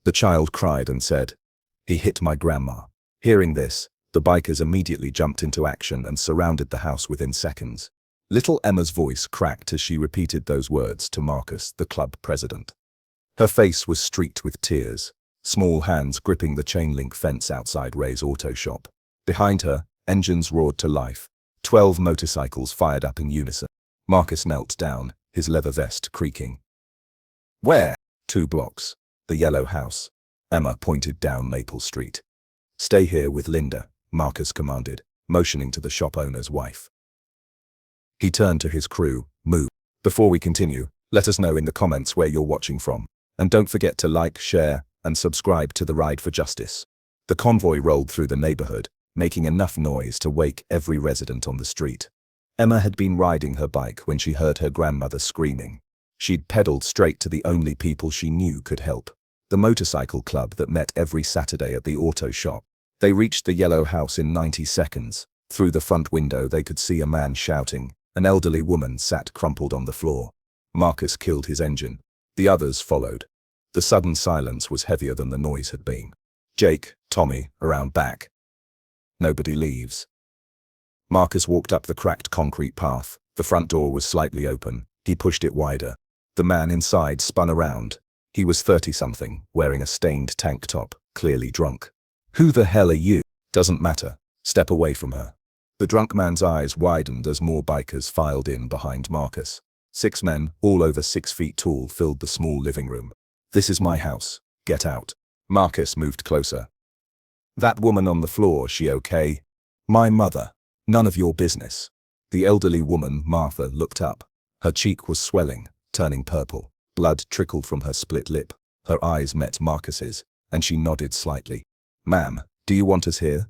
The child cried and said, "He hit my grandma." Hearing this, the bikers immediately jumped into action and surrounded the house within seconds. Little Emma's voice cracked as she repeated those words to Marcus, the club president. Her face was streaked with tears, small hands gripping the chain-link fence outside Ray's auto shop. Behind her, engines roared to life. 12 motorcycles fired up in unison. Marcus knelt down, his leather vest creaking. "Where?" "2 blocks. The yellow house." Emma pointed down Maple Street. "Stay here with Linda," Marcus commanded, motioning to the shop owner's wife. He turned to his crew. "Move. Before we continue, let us know in the comments where you're watching from. And don't forget to like, share, and subscribe to the Ride for Justice." The convoy rolled through the neighborhood, making enough noise to wake every resident on the street. Emma had been riding her bike when she heard her grandmother screaming. She'd pedaled straight to the only people she knew could help, the motorcycle club that met every Saturday at the auto shop. They reached the yellow house in 90 seconds. Through the front window they could see a man shouting. An elderly woman sat crumpled on the floor. Marcus killed his engine. The others followed. The sudden silence was heavier than the noise had been. "Jake, Tommy, around back. Nobody leaves." Marcus walked up the cracked concrete path. The front door was slightly open. He pushed it wider. The man inside spun around. He was 30-something, wearing a stained tank top, clearly drunk. "Who the hell are you?" "Doesn't matter. Step away from her." The drunk man's eyes widened as more bikers filed in behind Marcus. 6 men, all over 6 feet tall, filled the small living room. "This is my house. Get out." Marcus moved closer. "That woman on the floor, she okay?" "My mother." "None of your business." The elderly woman, Martha, looked up. Her cheek was swelling, turning purple. Blood trickled from her split lip. Her eyes met Marcus's, and she nodded slightly. "Ma'am, do you want us here?"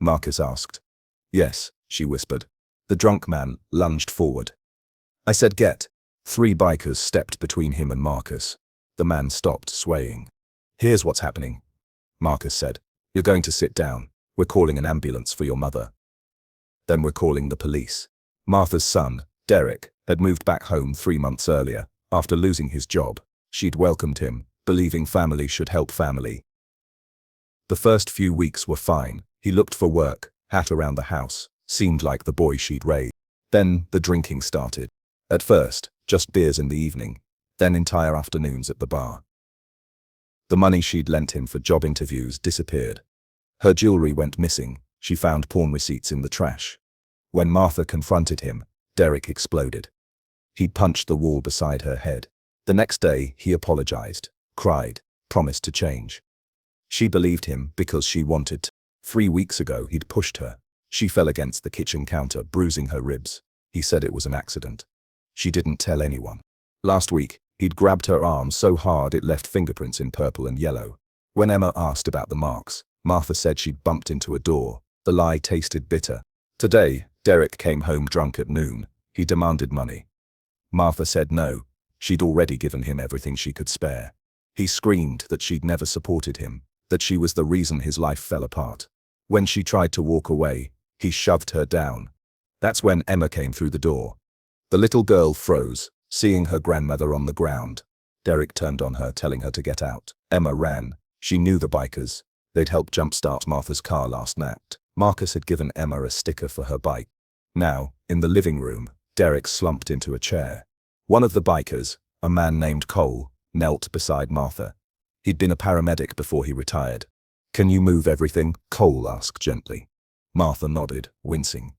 Marcus asked. "Yes," she whispered. The drunk man lunged forward. "I said get." 3 bikers stepped between him and Marcus. The man stopped, swaying. "Here's what's happening," Marcus said. "You're going to sit down. We're calling an ambulance for your mother. Then we're calling the police." Martha's son, Derek, had moved back home 3 months earlier, after losing his job. She'd welcomed him, believing family should help family. The first few weeks were fine. He looked for work, hat around the house, seemed like the boy she'd raised. Then the drinking started. At first, just beers in the evening, then entire afternoons at the bar. The money she'd lent him for job interviews disappeared. Her jewelry went missing. She found porn receipts in the trash. When Martha confronted him, Derek exploded. He'd punched the wall beside her head. The next day, he apologized, cried, promised to change. She believed him because she wanted to. 3 weeks ago, he'd pushed her. She fell against the kitchen counter, bruising her ribs. He said it was an accident. She didn't tell anyone. Last week, he'd grabbed her arm so hard it left fingerprints in purple and yellow. When Emma asked about the marks, Martha said she'd bumped into a door. The lie tasted bitter. Today, Derek came home drunk at noon. He demanded money. Martha said no. She'd already given him everything she could spare. He screamed that she'd never supported him, that she was the reason his life fell apart. When she tried to walk away, he shoved her down. That's when Emma came through the door. The little girl froze, seeing her grandmother on the ground. Derek turned on her, telling her to get out. Emma ran. She knew the bikers. They'd helped jumpstart Martha's car last night. Marcus had given Emma a sticker for her bike. Now, in the living room, Derek slumped into a chair. One of the bikers, a man named Cole, knelt beside Martha. He'd been a paramedic before he retired. "Can you move everything?" Cole asked gently. Martha nodded, wincing.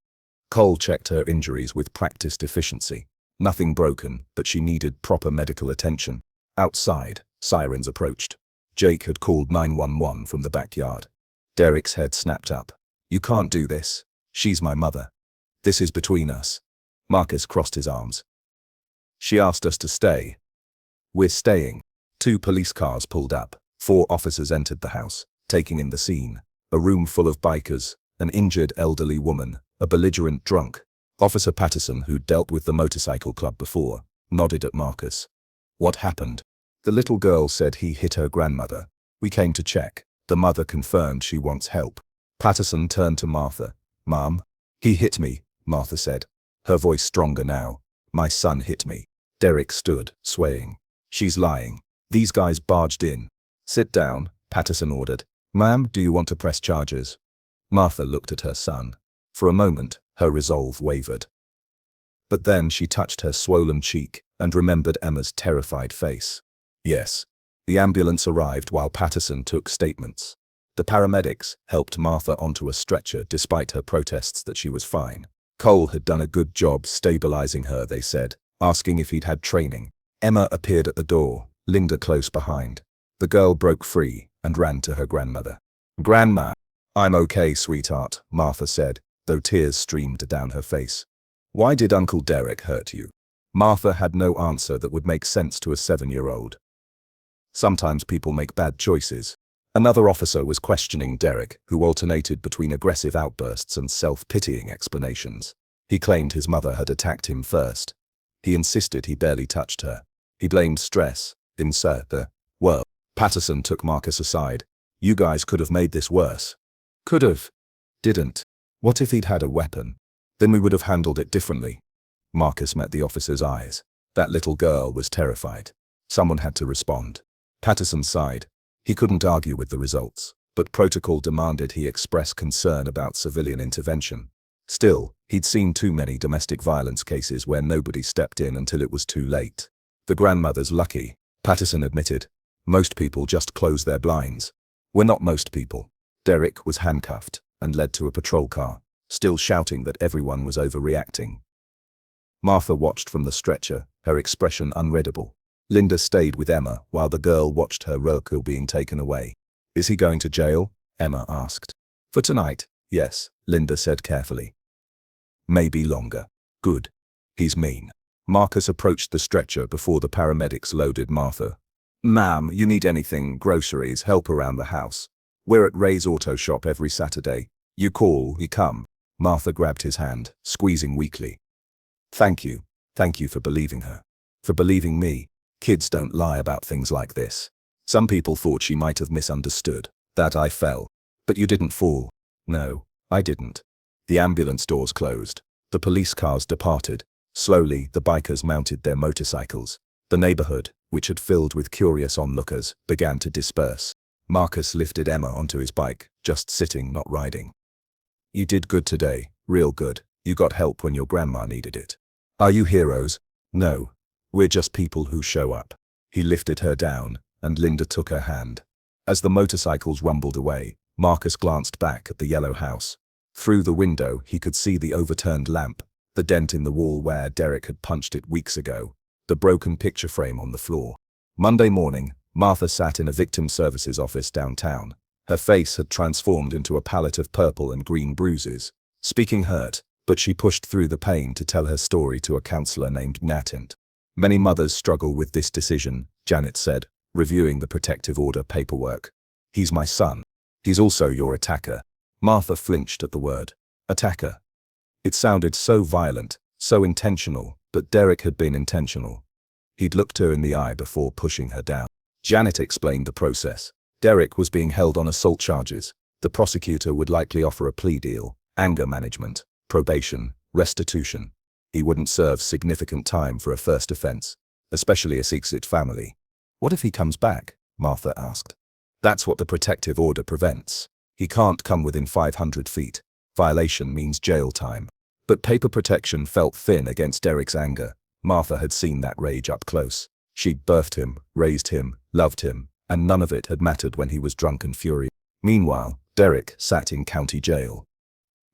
Cole checked her injuries with practiced efficiency. Nothing broken, but she needed proper medical attention. Outside, sirens approached. Jake had called 911 from the backyard. Derek's head snapped up. "You can't do this. She's my mother. This is between us." Marcus crossed his arms. "She asked us to stay. We're staying." 2 police cars pulled up. 4 officers entered the house, taking in the scene. A room full of bikers, an injured elderly woman, a belligerent drunk. Officer Patterson, who'd dealt with the motorcycle club before, nodded at Marcus. "What happened?" The little girl said he hit her grandmother. "We came to check." The mother confirmed she wants help. Patterson turned to Martha. "Mom?" "He hit me," Martha said, her voice stronger now. "My son hit me." Derek stood, swaying. "She's lying. These guys barged in. Sit down, Patterson ordered. Ma'am, do you want to press charges? Martha looked at her son. For a moment, her resolve wavered. But then she touched her swollen cheek and remembered Emma's terrified face. Yes. The ambulance arrived while Patterson took statements. The paramedics helped Martha onto a stretcher despite her protests that she was fine. Cole had done a good job stabilizing her, they said, asking if he'd had training. Emma appeared at the door, Linda close behind. The girl broke free and ran to her grandmother. Grandma. I'm okay, sweetheart, Martha said, though tears streamed down her face. Why did Uncle Derek hurt you? Martha had no answer that would make sense to a 7-year-old. Sometimes people make bad choices. Another officer was questioning Derek, who alternated between aggressive outbursts and self-pitying explanations. He claimed his mother had attacked him first. He insisted he barely touched her. He blamed stress. Insert the well. Patterson took Marcus aside. You guys could have made this worse. Could have. Didn't. What if he'd had a weapon? Then we would have handled it differently. Marcus met the officer's eyes. That little girl was terrified. Someone had to respond. Patterson sighed. He couldn't argue with the results, but protocol demanded he express concern about civilian intervention. Still, he'd seen too many domestic violence cases where nobody stepped in until it was too late. The grandmother's lucky, Patterson admitted. Most people just close their blinds. We're not most people. Derek was handcuffed and led to a patrol car, still shouting that everyone was overreacting. Martha watched from the stretcher, her expression unreadable. Linda stayed with Emma while the girl watched her Roku being taken away. Is he going to jail? Emma asked. For tonight, yes, Linda said carefully. Maybe longer. Good. He's mean. Marcus approached the stretcher before the paramedics loaded Martha. Ma'am, you need anything, groceries, help around the house. We're at Ray's auto shop every Saturday. You call, we come. Martha grabbed his hand, squeezing weakly. Thank you. Thank you for believing her. For believing me. Kids don't lie about things like this. Some people thought she might have misunderstood, that I fell. But you didn't fall. No, I didn't. The ambulance doors closed. The police cars departed. Slowly, the bikers mounted their motorcycles. The neighborhood, which had filled with curious onlookers, began to disperse. Marcus lifted Emma onto his bike, just sitting, not riding. You did good today, real good. You got help when your grandma needed it. Are you heroes? No. We're just people who show up. He lifted her down, and Linda took her hand. As the motorcycles rumbled away, Marcus glanced back at the yellow house. Through the window, he could see the overturned lamp, the dent in the wall where Derek had punched it weeks ago, the broken picture frame on the floor. Monday morning, Martha sat in a victim services office downtown. Her face had transformed into a palette of purple and green bruises. Speaking hurt, but she pushed through the pain to tell her story to a counselor named Natant. Many mothers struggle with this decision, Janet said, reviewing the protective order paperwork. He's my son. He's also your attacker. Martha flinched at the word. Attacker. It sounded so violent, so intentional, but Derek had been intentional. He'd looked her in the eye before pushing her down. Janet explained the process. Derek was being held on assault charges. The prosecutor would likely offer a plea deal, anger management, probation, restitution. He wouldn't serve significant time for a first offense, especially a Seeksit family. What if he comes back? Martha asked. That's what the protective order prevents. He can't come within 500 feet. Violation means jail time. But paper protection felt thin against Derek's anger. Martha had seen that rage up close. She'd birthed him, raised him, loved him, and none of it had mattered when he was drunk and furious. Meanwhile, Derek sat in county jail.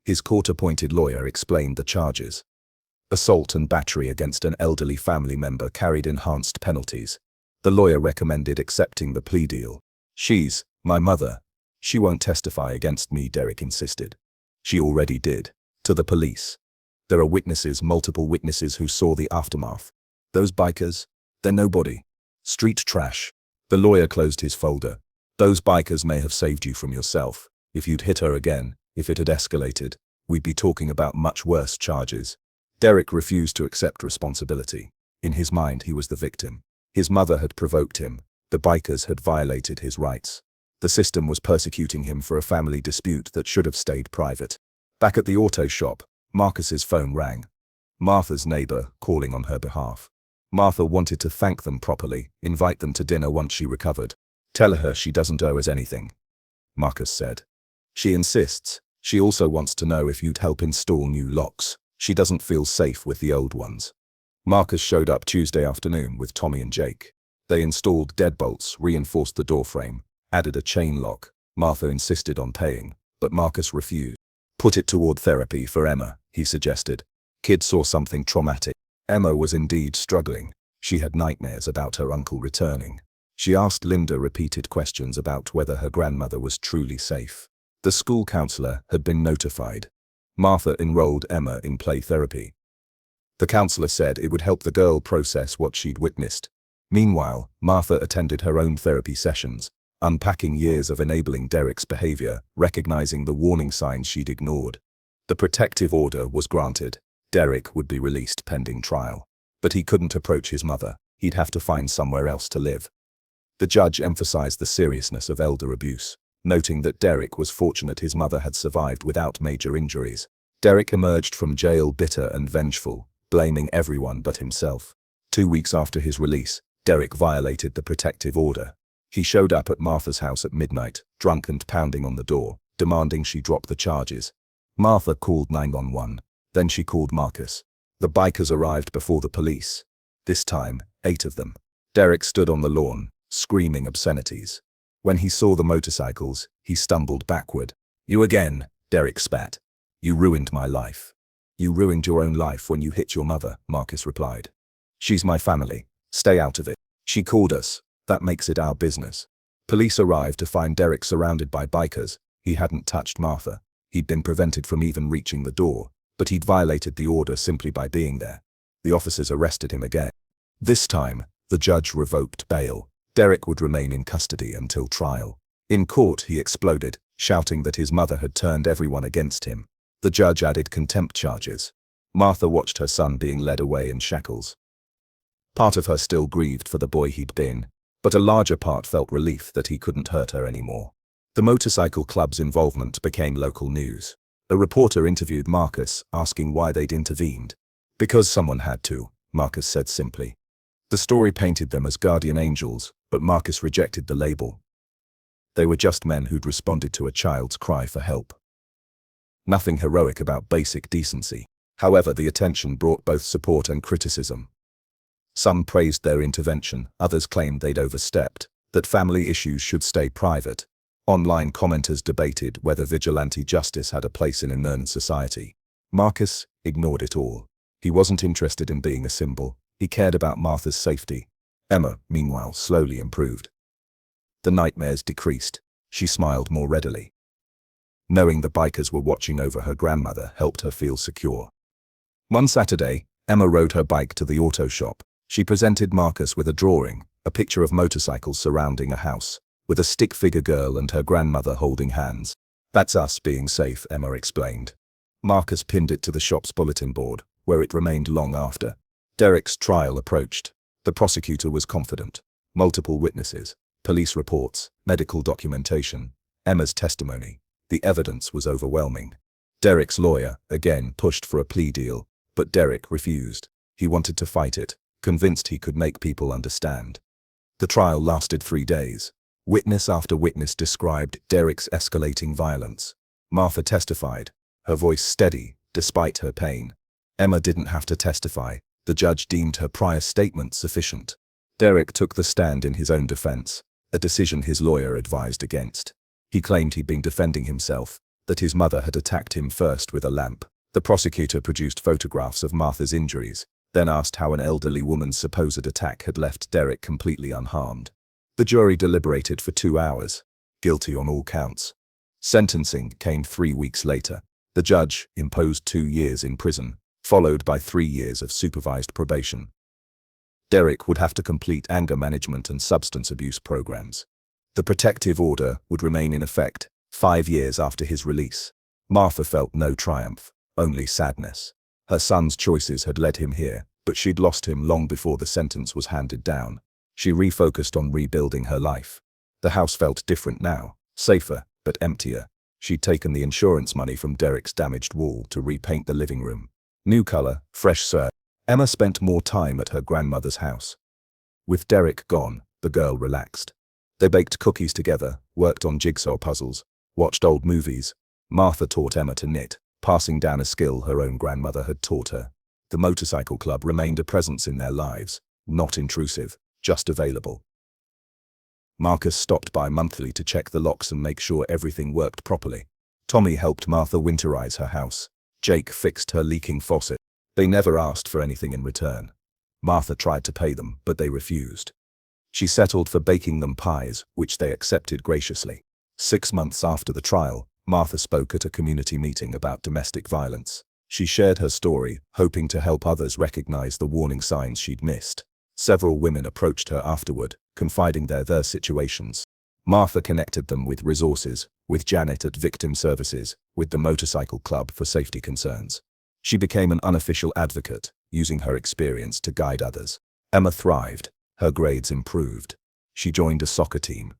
His court-appointed lawyer explained the charges. Assault and battery against an elderly family member carried enhanced penalties. The lawyer recommended accepting the plea deal. She's my mother. She won't testify against me, Derek insisted. She already did. To the police. There are witnesses, multiple witnesses who saw the aftermath. Those bikers, they're nobody. Street trash. The lawyer closed his folder. Those bikers may have saved you from yourself. If you'd hit her again, if it had escalated, we'd be talking about much worse charges. Derek refused to accept responsibility. In his mind, he was the victim. His mother had provoked him. The bikers had violated his rights. The system was persecuting him for a family dispute that should have stayed private. Back at the auto shop, Marcus's phone rang. Martha's neighbor calling on her behalf. Martha wanted to thank them properly, invite them to dinner once she recovered. Tell her she doesn't owe us anything, Marcus said. She insists. She also wants to know if you'd help install new locks. She doesn't feel safe with the old ones. Marcus showed up Tuesday afternoon with Tommy and Jake. They installed deadbolts, reinforced the doorframe, added a chain lock. Martha insisted on paying, but Marcus refused. Put it toward therapy for Emma, he suggested. Kid saw something traumatic. Emma was indeed struggling. She had nightmares about her uncle returning. She asked Linda repeated questions about whether her grandmother was truly safe. The school counselor had been notified. Martha enrolled Emma in play therapy. The counselor said it would help the girl process what she'd witnessed. Meanwhile, Martha attended her own therapy sessions, unpacking years of enabling Derek's behavior, recognizing the warning signs she'd ignored. The protective order was granted. Derek would be released pending trial. But he couldn't approach his mother. He'd have to find somewhere else to live. The judge emphasized the seriousness of elder abuse, noting that Derek was fortunate his mother had survived without major injuries. Derek emerged from jail bitter and vengeful, blaming everyone but himself. 2 weeks after his release, Derek violated the protective order. He showed up at Martha's house at midnight, drunk and pounding on the door, demanding she drop the charges. Martha called 911. Then she called Marcus. The bikers arrived before the police. This time, 8 of them. Derek stood on the lawn, screaming obscenities. When he saw the motorcycles, he stumbled backward. "You again," Derek spat. "You ruined my life." "You ruined your own life when you hit your mother," Marcus replied. "She's my family. Stay out of it. She called us. That makes it our business." Police arrived to find Derek surrounded by bikers. He hadn't touched Martha. He'd been prevented from even reaching the door, but he'd violated the order simply by being there. The officers arrested him again. This time, the judge revoked bail. Derek would remain in custody until trial. In court, he exploded, shouting that his mother had turned everyone against him. The judge added contempt charges. Martha watched her son being led away in shackles. Part of her still grieved for the boy he'd been, but a larger part felt relief that he couldn't hurt her anymore. The motorcycle club's involvement became local news. A reporter interviewed Marcus, asking why they'd intervened. "Because someone had to," Marcus said simply. The story painted them as guardian angels, but Marcus rejected the label. They were just men who'd responded to a child's cry for help. Nothing heroic about basic decency. However, the attention brought both support and criticism. Some praised their intervention, others claimed they'd overstepped, that family issues should stay private. Online commenters debated whether vigilante justice had a place in a modern society. Marcus ignored it all. He wasn't interested in being a symbol. He cared about Martha's safety. Emma, meanwhile, slowly improved. The nightmares decreased. She smiled more readily. Knowing the bikers were watching over her grandmother helped her feel secure. One Saturday, Emma rode her bike to the auto shop. She presented Marcus with a drawing, a picture of motorcycles surrounding a house, with a stick figure girl and her grandmother holding hands. "That's us being safe," Emma explained. Marcus pinned it to the shop's bulletin board, where it remained long after. Derek's trial approached. The prosecutor was confident. Multiple witnesses, police reports, medical documentation, Emma's testimony. The evidence was overwhelming. Derek's lawyer, again, pushed for a plea deal, but Derek refused. He wanted to fight it, convinced he could make people understand. The trial lasted 3 days. Witness after witness described Derek's escalating violence. Martha testified, her voice steady, despite her pain. Emma didn't have to testify. The judge deemed her prior statement sufficient. Derek took the stand in his own defense, a decision his lawyer advised against. He claimed he'd been defending himself, that his mother had attacked him first with a lamp. The prosecutor produced photographs of Martha's injuries, then asked how an elderly woman's supposed attack had left Derek completely unharmed. The jury deliberated for 2 hours, guilty on all counts. Sentencing came 3 weeks later. The judge imposed 2 years in prison, followed by 3 years of supervised probation. Derek would have to complete anger management and substance abuse programs. The protective order would remain in effect 5 years after his release. Martha felt no triumph, only sadness. Her son's choices had led him here, but she'd lost him long before the sentence was handed down. She refocused on rebuilding her life. The house felt different now, safer, but emptier. She'd taken the insurance money from Derek's damaged wall to repaint the living room. New color, fresh soot. Emma spent more time at her grandmother's house. With Derek gone, the girl relaxed. They baked cookies together, worked on jigsaw puzzles, watched old movies. Martha taught Emma to knit, passing down a skill her own grandmother had taught her. The motorcycle club remained a presence in their lives, not intrusive, just available. Marcus stopped by monthly to check the locks and make sure everything worked properly. Tommy helped Martha winterize her house. Jake fixed her leaking faucet. They never asked for anything in return. Martha tried to pay them, but they refused. She settled for baking them pies, which they accepted graciously. 6 months after the trial, Martha spoke at a community meeting about domestic violence. She shared her story, hoping to help others recognize the warning signs she'd missed. Several women approached her afterward, confiding their situations. Martha connected them with resources, with Janet at Victim Services, with the Motorcycle Club for safety concerns. She became an unofficial advocate, using her experience to guide others. Emma thrived. Her grades improved. She joined a soccer team.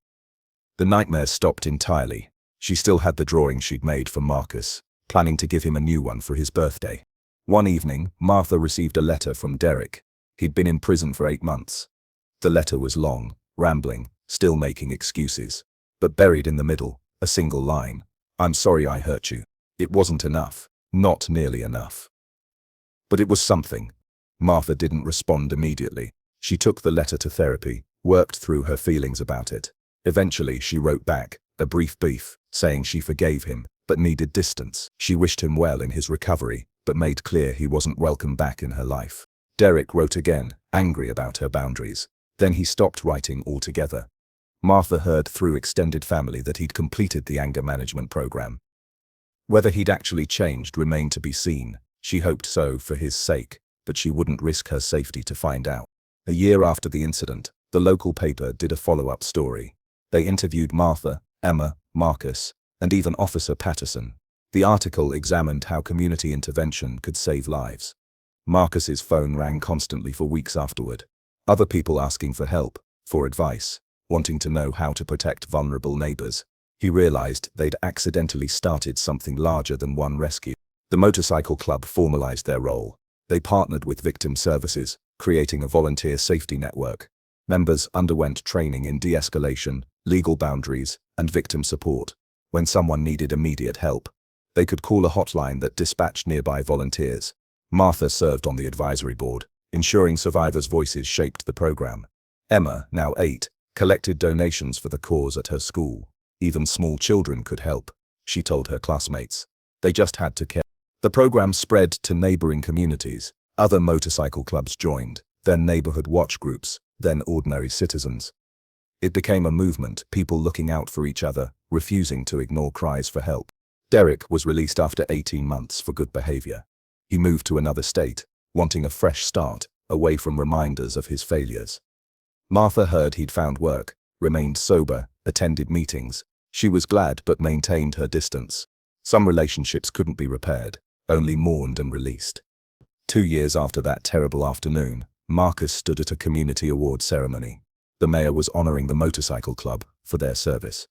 The nightmares stopped entirely. She still had the drawing she'd made for Marcus, planning to give him a new one for his birthday. One evening, Martha received a letter from Derek. He'd been in prison for 8 months. The letter was long, rambling, still making excuses. But buried in the middle, a single line. "I'm sorry I hurt you." It wasn't enough. Not nearly enough. But it was something. Martha didn't respond immediately. She took the letter to therapy, worked through her feelings about it. Eventually, she wrote back, a brief, saying she forgave him, but needed distance. She wished him well in his recovery, but made clear he wasn't welcome back in her life. Derek wrote again, angry about her boundaries. Then he stopped writing altogether. Martha heard through extended family that he'd completed the anger management program. Whether he'd actually changed remained to be seen. She hoped so for his sake, but she wouldn't risk her safety to find out. A year after the incident, the local paper did a follow-up story. They interviewed Martha, Emma, Marcus, and even Officer Patterson. The article examined how community intervention could save lives. Marcus's phone rang constantly for weeks afterward. Other people asking for help, for advice, wanting to know how to protect vulnerable neighbors. He realized they'd accidentally started something larger than one rescue. The motorcycle club formalized their role. They partnered with Victim Services, creating a volunteer safety network. Members underwent training in de-escalation, legal boundaries, and victim support. When someone needed immediate help, they could call a hotline that dispatched nearby volunteers. Martha served on the advisory board, ensuring survivors' voices shaped the program. Emma, now 8, collected donations for the cause at her school. Even small children could help, she told her classmates. They just had to care. The program spread to neighboring communities. Other motorcycle clubs joined, then neighborhood watch groups, then ordinary citizens. It became a movement, people looking out for each other, refusing to ignore cries for help. Derek was released after 18 months for good behavior. He moved to another state, wanting a fresh start, away from reminders of his failures. Martha heard he'd found work, remained sober, attended meetings. She was glad but maintained her distance. Some relationships couldn't be repaired, only mourned and released. 2 years after that terrible afternoon, Marcus stood at a community award ceremony. The mayor was honoring the motorcycle club for their service.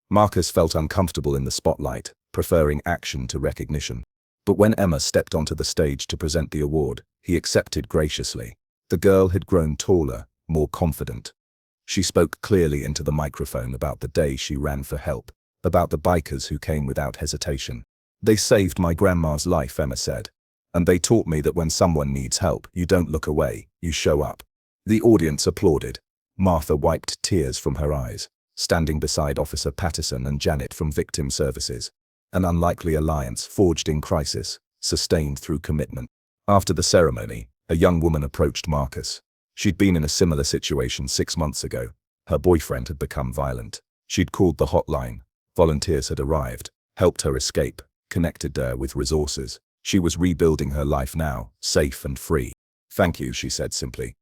Marcus felt uncomfortable in the spotlight, preferring action to recognition. But when Emma stepped onto the stage to present the award, he accepted graciously. The girl had grown taller, more confident. She spoke clearly into the microphone about the day she ran for help, about the bikers who came without hesitation. "They saved my grandma's life," Emma said. "And they taught me that when someone needs help, you don't look away, you show up." The audience applauded. Martha wiped tears from her eyes, standing beside Officer Patterson and Janet from Victim Services. An unlikely alliance forged in crisis, sustained through commitment. After the ceremony, a young woman approached Marcus. She'd been in a similar situation 6 months ago. Her boyfriend had become violent. She'd called the hotline. Volunteers had arrived, helped her escape, connected her with resources. She was rebuilding her life now, safe and free. "Thank you," she said simply.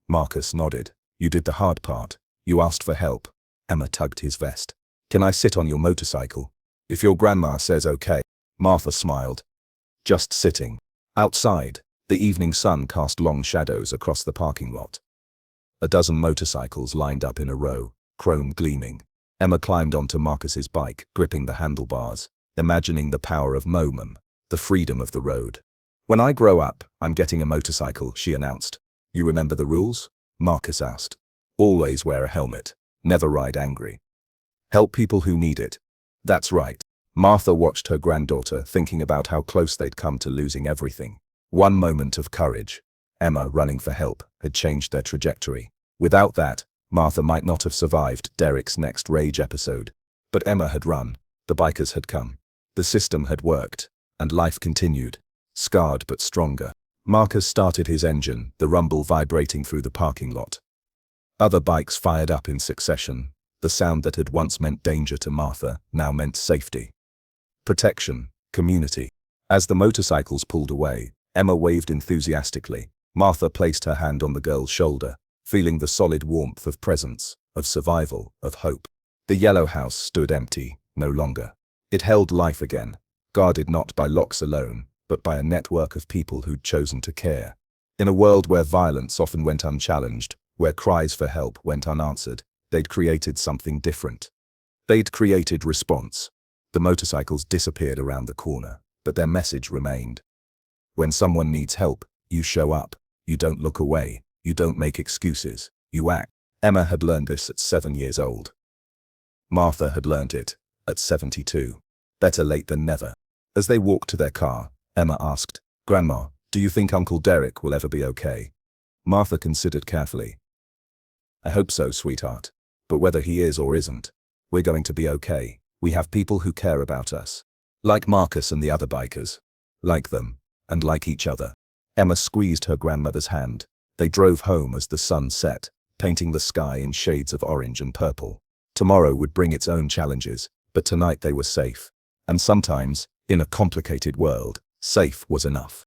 Marcus nodded. "You did the hard part. You asked for help." Emma tugged his vest. "Can I sit on your motorcycle?" "If your grandma says okay." Martha smiled. Just sitting. Outside, the evening sun cast long shadows across the parking lot. A dozen motorcycles lined up in a row, chrome gleaming. Emma climbed onto Marcus's bike, gripping the handlebars, imagining the power of momentum, the freedom of the road. "When I grow up, I'm getting a motorcycle," she announced. "You remember the rules?" Marcus asked. "Always wear a helmet. Never ride angry. Help people who need it. That's right. Martha watched her granddaughter, thinking about how close they'd come to losing everything. One moment of courage, Emma running for help, had changed their trajectory. Without that, Martha might not have survived Derek's next rage episode. But Emma had run, the bikers had come, the system had worked, and life continued, scarred but stronger. Marcus started his engine, the rumble vibrating through the parking lot. Other bikes fired up in succession. The sound that had once meant danger to Martha now meant safety. Protection, community. As the motorcycles pulled away, Emma waved enthusiastically. Martha placed her hand on the girl's shoulder, feeling the solid warmth of presence, of survival, of hope. The yellow house stood empty, no longer. It held life again, guarded not by locks alone, but by a network of people who'd chosen to care. In a world where violence often went unchallenged, where cries for help went unanswered, they'd created something different. They'd created response. The motorcycles disappeared around the corner, but their message remained. When someone needs help, you show up. You don't look away. You don't make excuses. You act. Emma had learned this at 7 years old. Martha had learned it at 72. Better late than never. As they walked to their car, Emma asked, "Grandma, do you think Uncle Derek will ever be okay?" Martha considered carefully. "I hope so, sweetheart. But whether he is or isn't, we're going to be okay. We have people who care about us. Like Marcus and the other bikers. Like them, and like each other." Emma squeezed her grandmother's hand. They drove home as the sun set, painting the sky in shades of orange and purple. Tomorrow would bring its own challenges, but tonight they were safe. And sometimes, in a complicated world, safe was enough.